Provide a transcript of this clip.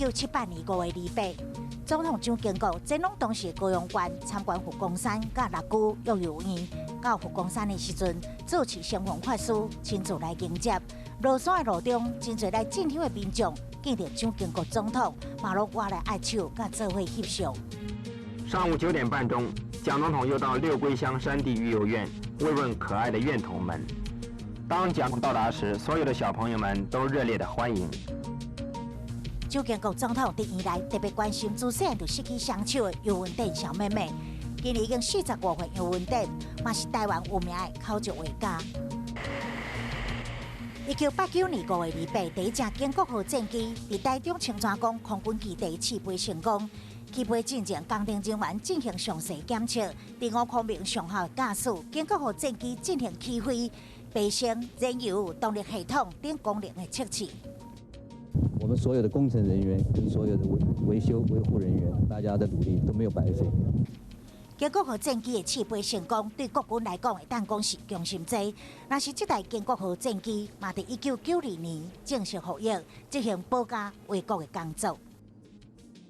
1978年5月28日，总统蒋经国前往当时高雄县参观佛光山、甲六姑育幼园。到佛光山的时阵，主持相关法师亲自来迎接。落山的路中，真侪来进香的民众见到蒋经国总统，马路过来握手，甲做伙翕相。上午9点半钟，蒋总统又到六龟乡山地育幼院慰问可爱的院童们。当蒋到达时，所有的小朋友们都热烈的欢迎。蒋经国总统伫院内特别关心自细就失去双手的尤文典小妹妹。今年已经45岁，尤文典嘛是台湾有名的口述画家。1989年5月28日，第一架建国号战机伫台中青山宫空军基地起飞成功。起飞进前，工程人员进行详细检测，第5空明上校驾驶建国号战机进行起飞，飞升、燃油、动力系统等功能的测试。我们所有的工程人员跟所有的维修维护人员，大家的努力都没有白费。建国号战机的起飞成功，对国军来讲会当讲是强心剂。若是这台建国号战机，嘛伫1992年正式服役，执行保家卫国的工作。